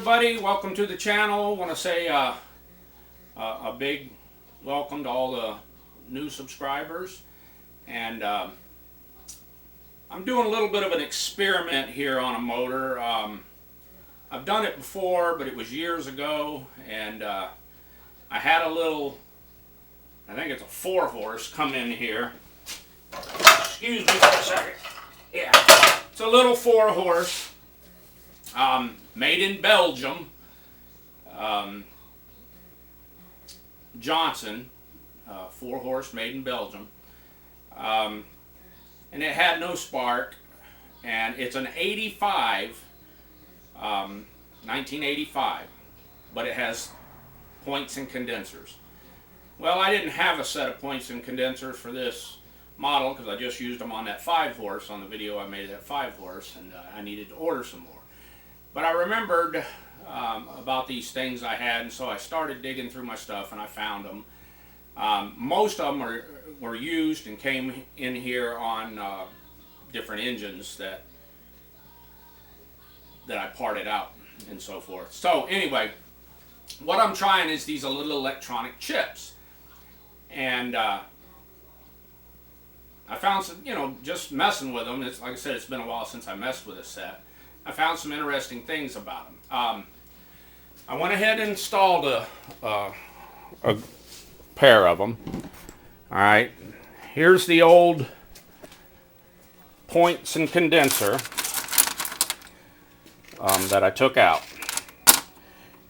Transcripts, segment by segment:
everybody, welcome to the channel. I want to say a big welcome to all the new subscribers, and I'm doing a little bit of an experiment here on a motor. I've done it before, but it was years ago, and I had a little, I think it's a 4-horse, come in here. Excuse me for a second. Yeah, it's a little 4-horse. Made in Belgium, Johnson, 4-horse, made in Belgium, and it had no spark, and it's an 1985, but it has points and condensers. Well, I didn't have a set of points and condensers for this model because I just used them on that 5-horse on the video I made of that 5-horse, and I needed to order some more. But I remembered about these things I had, and so I started digging through my stuff, and I found them. Most of them were used and came in here on different engines that I parted out and so forth. So anyway, what I'm trying is these little electronic chips, and I found some, just messing with them. It's like I said, it's been a while since I messed with this set. I found some interesting things about them. I went ahead and installed a pair of them. All right, here's the old points and condenser that I took out.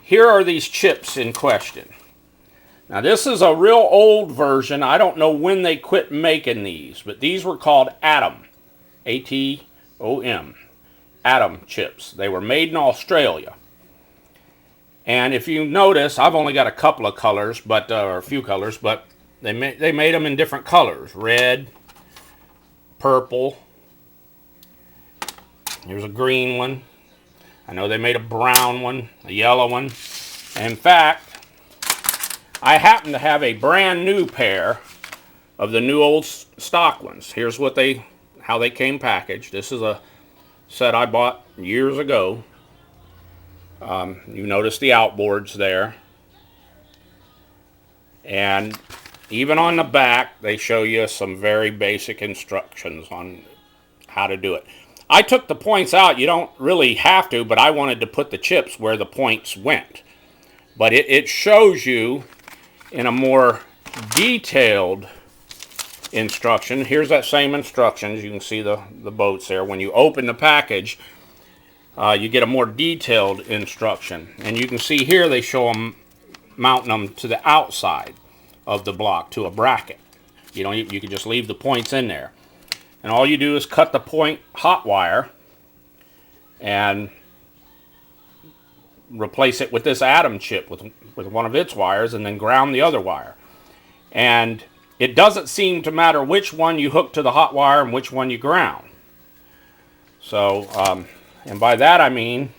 Here are these chips in question. Now this is a real old version. I don't know when they quit making these, but these were called Atom, A-T-O-M. Atom chips. They were made in Australia. And if you notice, I've only got a couple of colors, but or a few colors, but they made them in different colors. Red, purple. Here's a green one. I know they made a brown one, a yellow one. And in fact, I happen to have a brand new pair of the new old stock ones. Here's what how they came packaged. This is a set I bought years ago. You notice the outboards there, and even on the back they show you some very basic instructions on how to do it. I took the points out. You don't really have to, but I wanted to put the chips where the points went. But it shows you in a more detailed instruction. Here's that same instructions. You can see the boats there. When you open the package, you get a more detailed instruction, and you can see here they show them mounting them to the outside of the block to a bracket. You can just leave the points in there, and all you do is cut the point hot wire and replace it with this Atom chip with one of its wires, and then ground the other wire. And it doesn't seem to matter which one you hook to the hot wire and which one you ground. So, and by that I mean,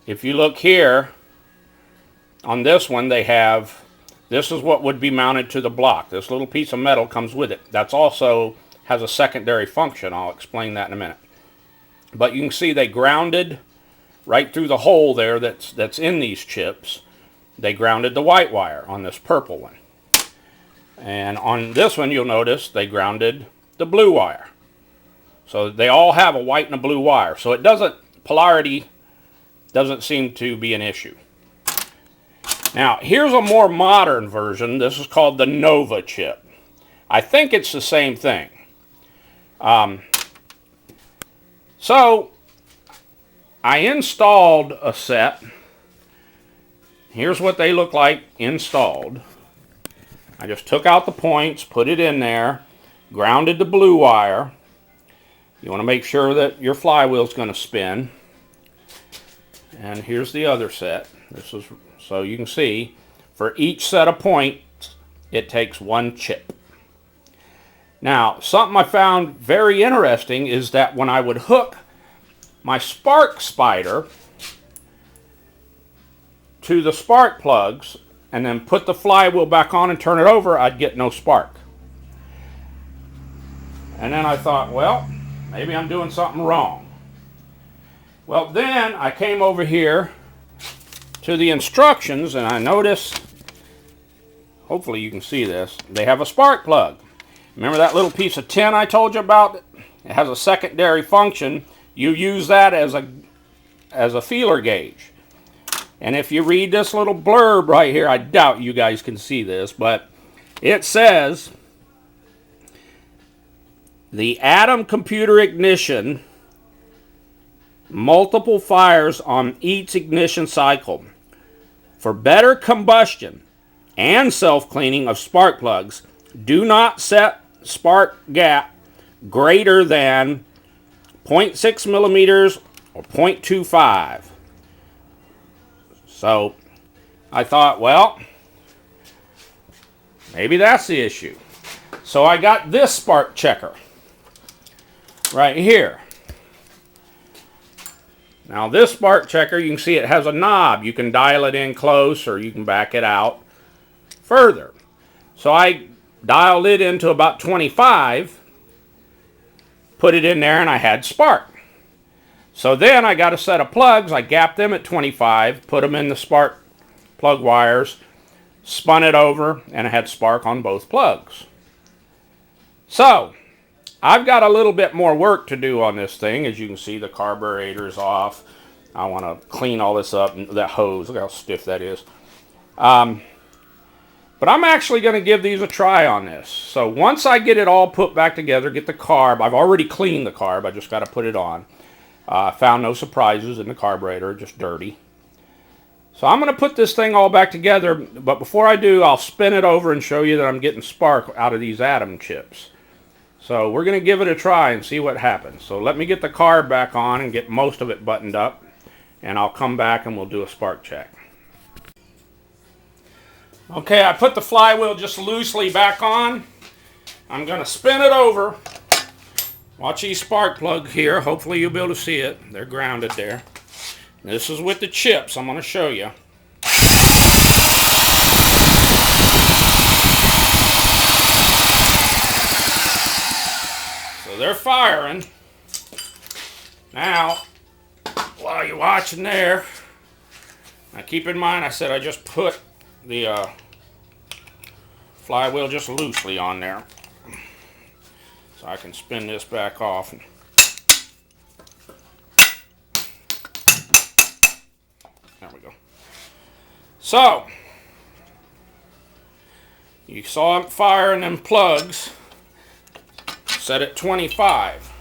if you look here, on this one they have, this is what would be mounted to the block. This little piece of metal comes with it. That's also has a secondary function. I'll explain that in a minute. But you can see they grounded right through the hole there that's in these chips. They grounded the white wire on this purple one. And on this one, you'll notice they grounded the blue wire. So they all have a white and a blue wire. So polarity doesn't seem to be an issue. Now, here's a more modern version. This is called the Nova chip. I think it's the same thing. So I installed a set. Here's what they look like installed. I just took out the points, put it in there, grounded the blue wire. You want to make sure that your flywheel's going to spin. And here's the other set. This is so you can see for each set of points it takes one chip. Now, something I found very interesting is that when I would hook my spark spider to the spark plugs and then put the flywheel back on and turn it over, I'd get no spark. And then I thought, well, maybe I'm doing something wrong. Well, then I came over here to the instructions, and I notice, hopefully you can see this, they have a spark plug. Remember that little piece of tin I told you about? It has a secondary function. You use that as a feeler gauge. And if you read this little blurb right here, I doubt you guys can see this, but it says, the Atom computer ignition, multiple fires on each ignition cycle. For better combustion and self-cleaning of spark plugs, do not set spark gap greater than 0.6 millimeters or 0.25. So I thought, well, maybe that's the issue. So I got this spark checker right here. Now this spark checker, you can see it has a knob. You can dial it in close or you can back it out further. So I dialed it into about 25, put it in there, and I had spark. So then I got a set of plugs. I gapped them at 25, put them in the spark plug wires, spun it over, and I had spark on both plugs. So I've got a little bit more work to do on this thing. As you can see, the carburetor is off. I want to clean all this up. That hose, look how stiff that is. But I'm actually going to give these a try on this. So once I get it all put back together, get the carb, I've already cleaned the carb, I just got to put it on. Found no surprises in the carburetor, just dirty. So I'm going to put this thing all back together, but before I do, I'll spin it over and show you that I'm getting spark out of these Atom chips. So we're going to give it a try and see what happens. So let me get the carb back on and get most of it buttoned up, and I'll come back and we'll do a spark check. Okay, I put the flywheel just loosely back on. I'm going to spin it over. Watch these spark plugs here. Hopefully you'll be able to see it. They're grounded there. This is with the chips. I'm going to show you. So they're firing. Now, while you're watching there, now keep in mind I said I just put the flywheel just loosely on there, so I can spin this back off. There we go. So you saw it firing them plugs, set at 25.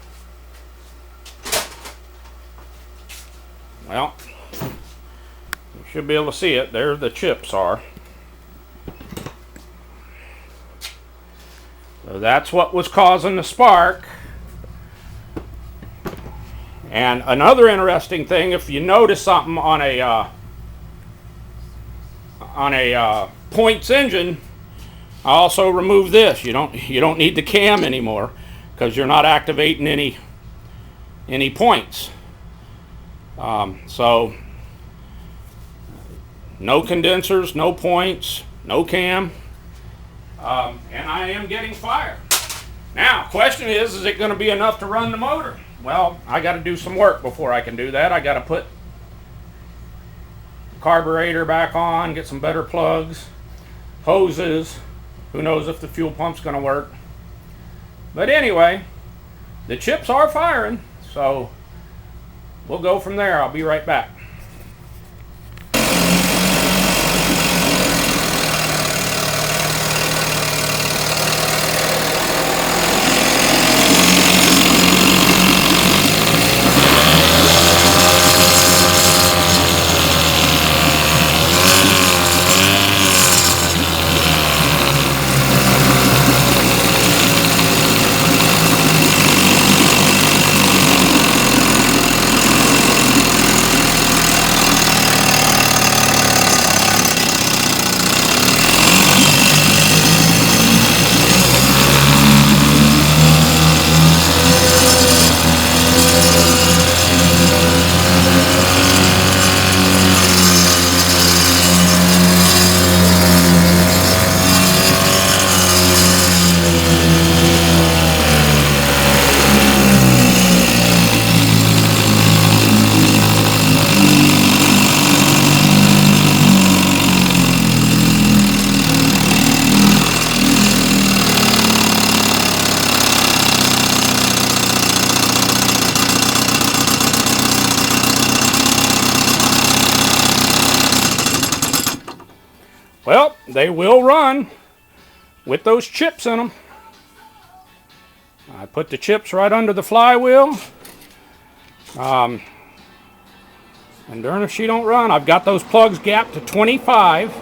Well, you should be able to see it. There the chips are. So that's what was causing the spark. And another interesting thing, if you notice something on a points engine, I also remove this. You don't need the cam anymore because you're not activating any points. So no condensers, no points, no cam. And I am getting fire. Now, question is it going to be enough to run the motor? Well, I got to do some work before I can do that. I got to put the carburetor back on, get some better plugs, hoses. Who knows if the fuel pump's going to work. But anyway, the chips are firing, so we'll go from there. I'll be right back. Well, they will run with those chips in them. I put the chips right under the flywheel. And darn if she don't run. I've got those plugs gapped to 25.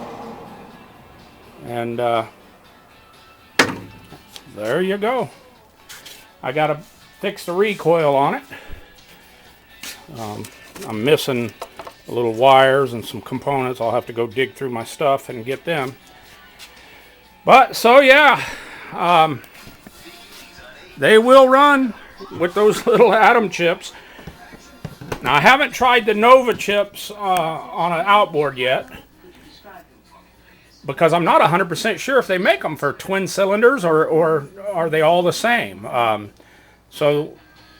And there you go. I got to fix the recoil on it. I'm missing little wires and some components. I'll have to go dig through my stuff and get them. But so yeah, they will run with those little atom chips. Now I haven't tried the Nova chips on an outboard yet, because I'm not 100% sure if they make them for twin cylinders or are they all the same. So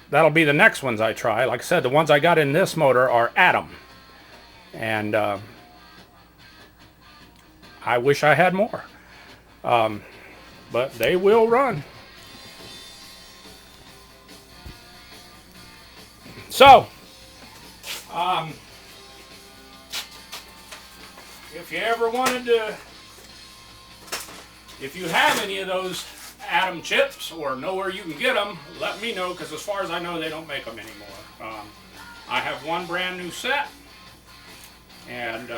that'll be the next ones I try. Like I said, the ones I got in this motor are atom. And I wish I had more. But they will run. So, if you ever wanted to, if you have any of those atom chips or know where you can get them, let me know, because as far as I know, they don't make them anymore. I have one brand new set, and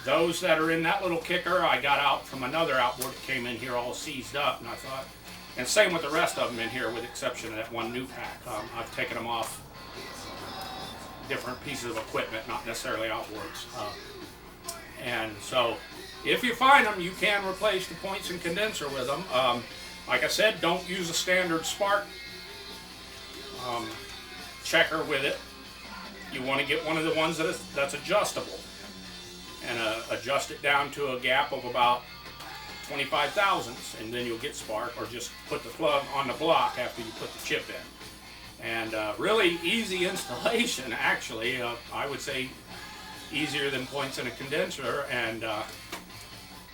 those that are in that little kicker I got out from another outboard that came in here all seized up, and I thought, and same with the rest of them in here with the exception of that one new pack. I've taken them off different pieces of equipment, not necessarily outboards. And so if you find them, you can replace the points and condenser with them. Like I said, don't use a standard spark checker with it. You want to get one of the ones that's adjustable, and adjust it down to a gap of about 25 thousandths, and then you'll get spark, or just put the plug on the block after you put the chip in. And really easy installation, actually. I would say easier than points in a condenser. And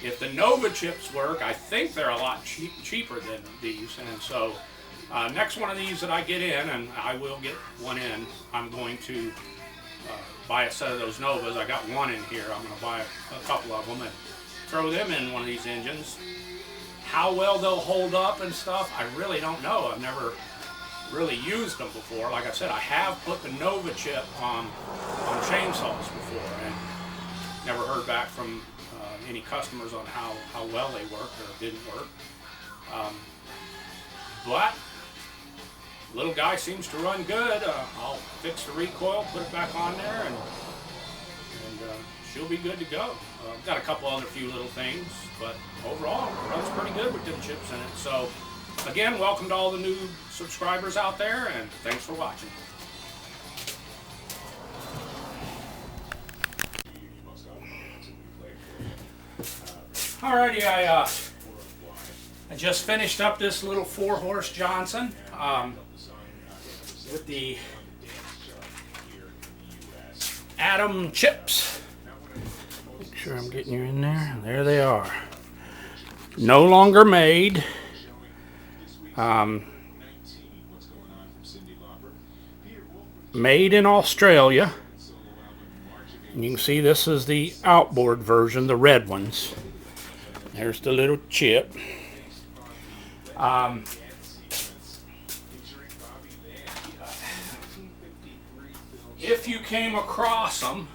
if the Nova chips work, I think they're a lot cheaper than these. And so next one of these that I get in, and I will get one in, I'm going to buy a set of those Novas. I got one in here. I'm going to buy a couple of them and throw them in one of these engines. How well they'll hold up and stuff, I really don't know. I've never really used them before. Like I said, I have put the Nova chip on chainsaws before, and never heard back from any customers on how well they worked or didn't work. But little guy seems to run good. I'll fix the recoil, put it back on there, and she'll be good to go. Got a couple other few little things, but overall it runs pretty good with them chips in it. So again, welcome to all the new subscribers out there, and thanks for watching. Alrighty, I just finished up this little 4-horse Johnson with the atom chips. Make sure I'm getting you in there. There they are. No longer made. Made in Australia. And you can see this is the outboard version, the red ones. There's the little chip. If you came across them,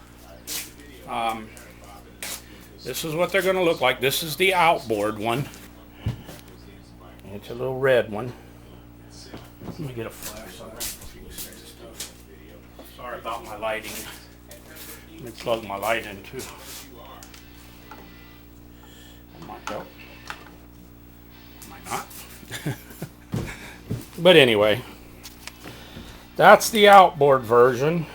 this is what they're going to look like. This is the outboard one. It's a little red one. Let me get a flashlight. Sorry about my lighting. Let me plug my light in too. That might go. Might not. But anyway, that's the outboard version.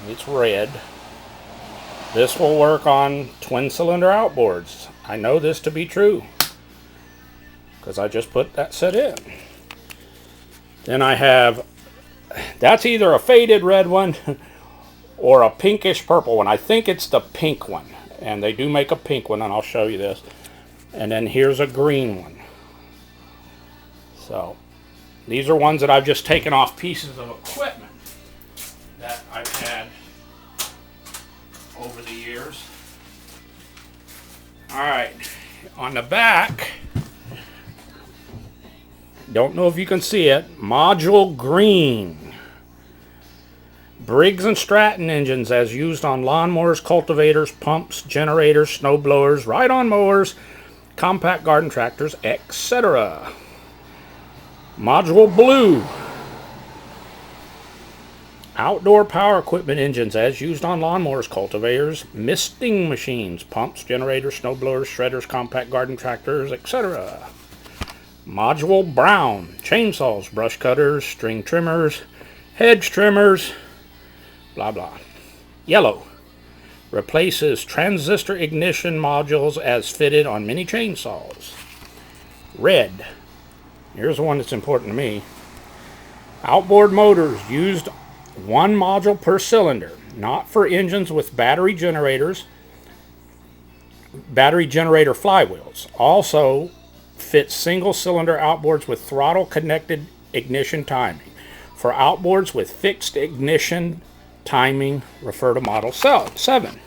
It's red. This will work on twin cylinder outboards. I know this to be true because I just put that set in. Then I have, that's either a faded red one or a pinkish purple one. I think it's the pink one, and they do make a pink one, and I'll show you this. And then here's a green one. So these are ones that I've just taken off pieces of equipment that I've had over the years. gears. Alright, on the back, don't know if you can see it, module green. Briggs & Stratton engines as used on lawnmowers, cultivators, pumps, generators, snow blowers, ride-on mowers, compact garden tractors, etc. Module blue. Outdoor power equipment engines as used on lawnmowers, cultivators, misting machines, pumps, generators, snow blowers, shredders, compact garden tractors, etc. Module brown. Chainsaws, brush cutters, string trimmers, hedge trimmers, blah blah. Yellow. Replaces transistor ignition modules as fitted on many chainsaws. Red. Here's the one that's important to me. Outboard motors used one module per cylinder, not for engines with battery generator flywheels. Also fits single cylinder outboards with throttle connected ignition timing. For outboards with fixed ignition timing, refer to model 7.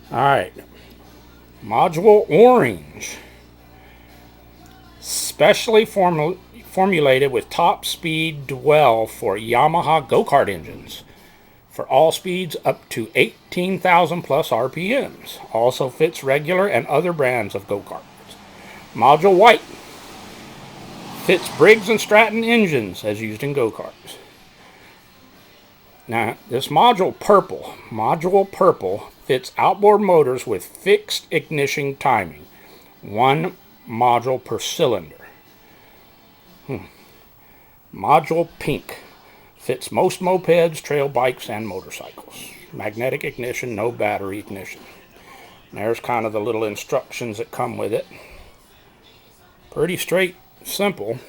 Alright. Module orange. Specially formulated with top speed dwell for Yamaha go-kart engines. For all speeds up to 18,000 plus RPMs. Also fits regular and other brands of go-karts. Module white. Fits Briggs & Stratton engines as used in go-karts. Now, this module purple fits outboard motors with fixed ignition timing. One module per cylinder. Module pink fits most mopeds, trail bikes, and motorcycles. Magnetic ignition, no battery ignition. And there's kind of the little instructions that come with it. Pretty straight, simple.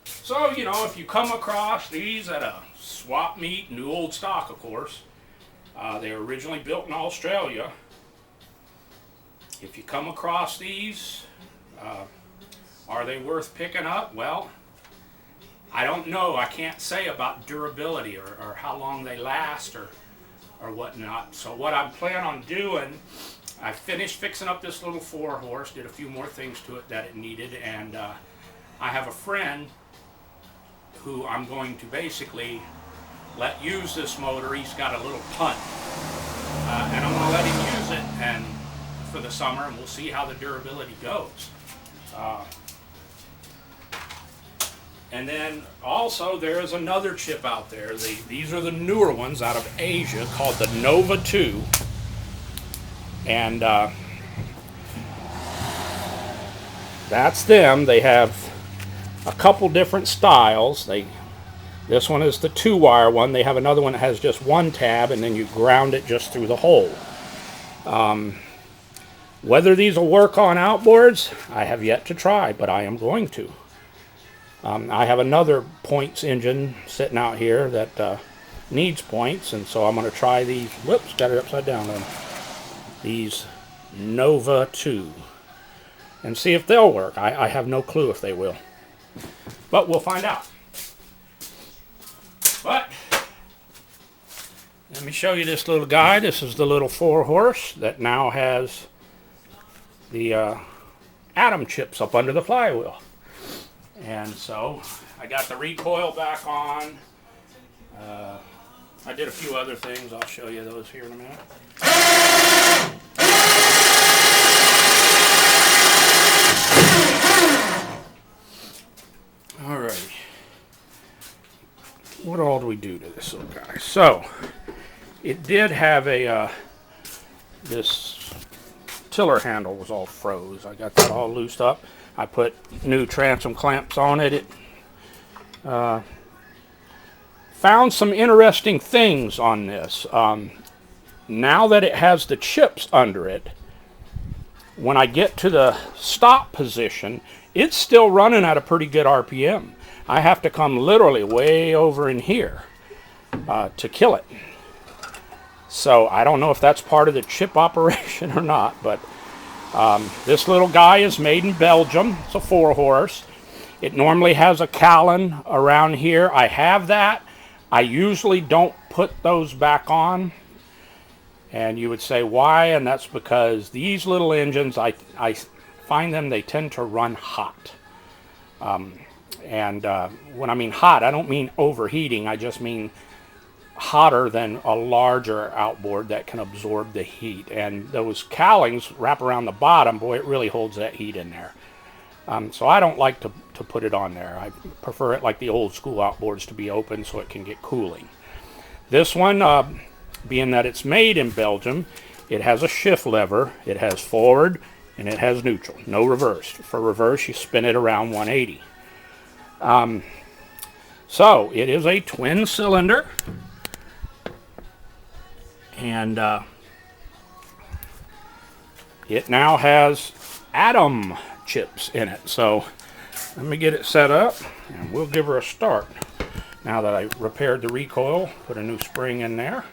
So, you know, if you come across these at a swap meet, new old stock, of course, they were originally built in Australia. If you come across these, are they worth picking up? Well, I don't know. I can't say about durability or how long they last or whatnot. So what I'm planning on doing, I finished fixing up this little 4-horse, did a few more things to it that it needed, and I have a friend who I'm going to basically let use this motor. He's got a little punt, and I'm going to let him use it and for the summer, and we'll see how the durability goes. And then also there is another chip out there. These are the newer ones out of Asia called the Nova 2, and that's them. They have a couple different styles. This one is the 2-wire one. They have another one that has just one tab, and then you ground it just through the hole. Whether these will work on outboards, I have yet to try, but I am going to. I have another points engine sitting out here that needs points, and so I'm going to try these. Whoops, got it upside down on these Nova 2 and see if they'll work. I have no clue if they will, but we'll find out. But let me show you this little guy. This is the little 4-horse that now has the atom chips up under the flywheel. And so I got the recoil back on. I did a few other things. I'll show you those here in a minute. Alrighty. What all do we do to this little guy? So it did have a this tiller handle was all froze. I got that all loosed up. I put new transom clamps on it. It found some interesting things on this. Now that it has the chips under it, when I get to the stop position, it's still running at a pretty good RPM. I have to come literally way over in here to kill it. So I don't know if that's part of the chip operation or not, but this little guy is made in Belgium. It's a 4-horse. It normally has a Callan around here. I have that. I usually don't put those back on. And you would say, why? And that's because these little engines, I find them, they tend to run hot. And when I mean hot, I don't mean overheating. I just mean hotter than a larger outboard that can absorb the heat. And those cowlings wrap around the bottom. Boy, it really holds that heat in there. So I don't like to put it on there. I prefer it like the old school outboards to be open so it can get cooling. This one, being that it's made in Belgium, it has a shift lever. It has forward and it has neutral. No reverse. For reverse, you spin it around 180. So it is a twin cylinder. And it now has atom chips in it. So let me get it set up and we'll give her a start. Now that I repaired the recoil, put a new spring in there.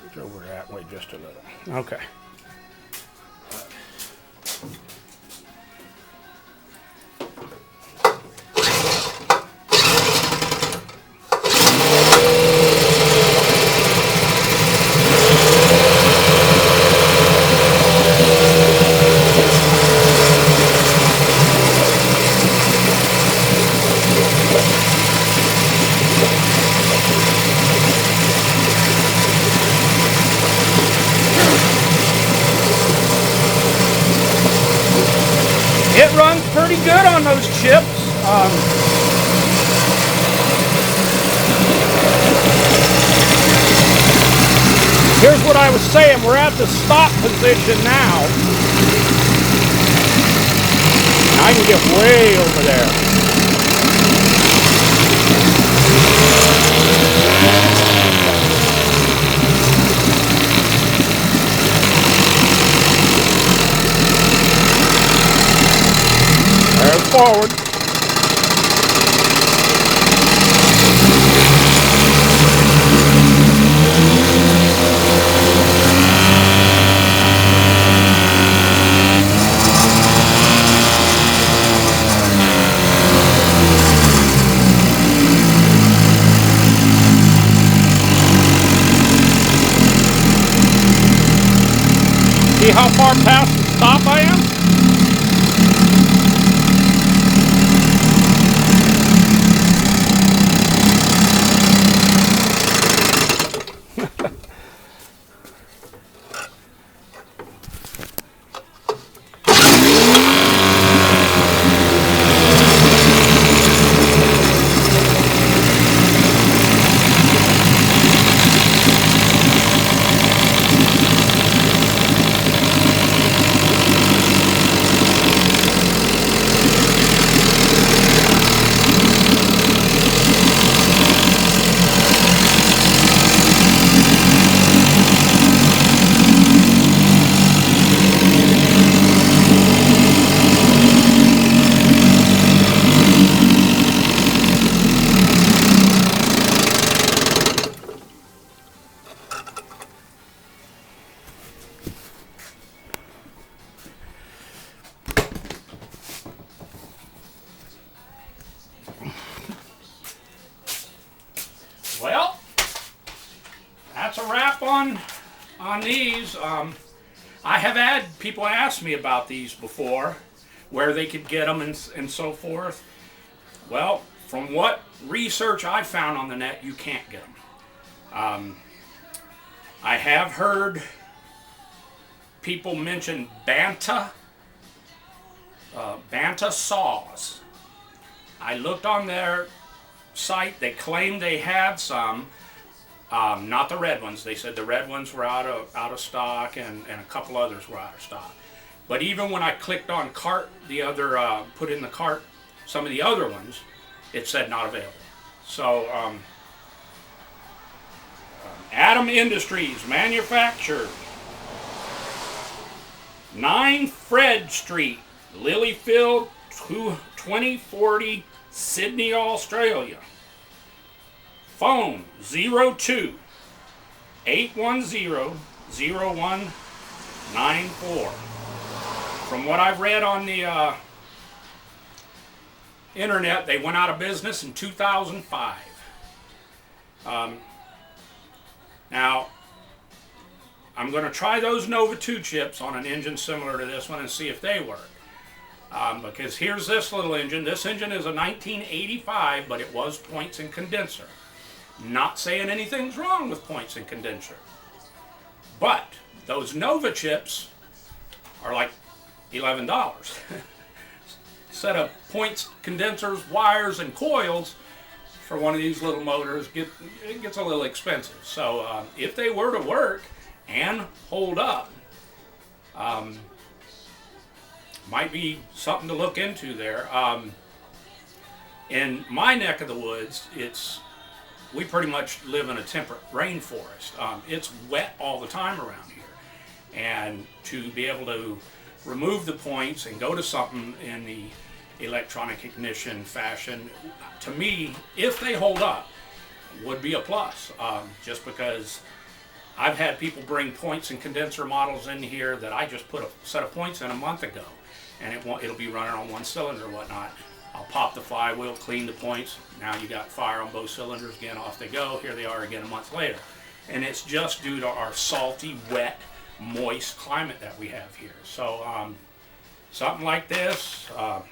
It's over that way just a little. Okay. It runs pretty good on those chips. Here's what I was saying. We're at the stop position now. And I can get way over there. There's forward. See how far past the stop I am? Well, that's a wrap on these. I have had people ask me about these before, where they could get them and so forth. Well, from what research I found on the net, you can't get them. I have heard people mention Banta saws. I looked on their site. They claimed they had some, not the red ones. They said the red ones were out of stock, and a couple others were out of stock. But even when I clicked on cart, put in the cart some of the other ones, it said not available. So Atom Industries manufactured 9 Fred Street, Lilyfield, 2040, Sydney, Australia. Phone 02-810-0194. From what I've read on the internet, they went out of business in 2005. Now, I'm going to try those Nova 2 chips on an engine similar to this one and see if they work. Because here's this little engine. This engine is a 1985, but it was points and condenser. Not saying anything's wrong with points and condenser. But those Nova chips are like $11. Set of points, condensers, wires, and coils for one of these little motors, it gets a little expensive. So if they were to work and hold up, might be something to look into there. In my neck of the woods, we pretty much live in a temperate rainforest. It's wet all the time around here, and to be able to remove the points and go to something in the electronic ignition fashion, to me, if they hold up, would be a plus. Just because I've had people bring points and condenser models in here that I just put a set of points in a month ago, and it'll be running on one cylinder or whatnot. I'll pop the flywheel, clean the points. Now you got fire on both cylinders again, off they go. Here they are again a month later. And it's just due to our salty, wet, moist climate that we have here. So something like this,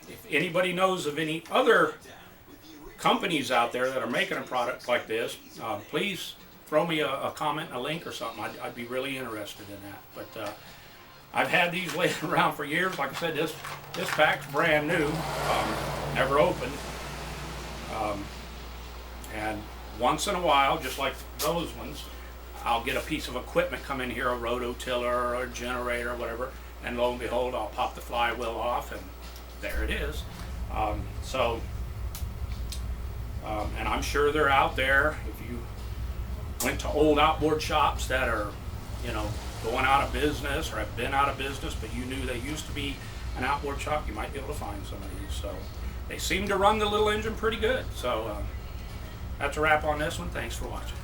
if anybody knows of any other companies out there that are making a product like this, please throw me a comment, a link or something. I'd be really interested in that. But I've had these laying around for years. Like I said, this pack's brand new, never opened. And once in a while, just like those ones, I'll get a piece of equipment come in here, a rototiller or a generator or whatever, and lo and behold, I'll pop the flywheel off, and there it is. And I'm sure they're out there. If you went to old outboard shops that are, going out of business or have been out of business, but you knew they used to be an outboard shop, you might be able to find some of these. So they seem to run the little engine pretty good. So that's a wrap on this one. Thanks for watching.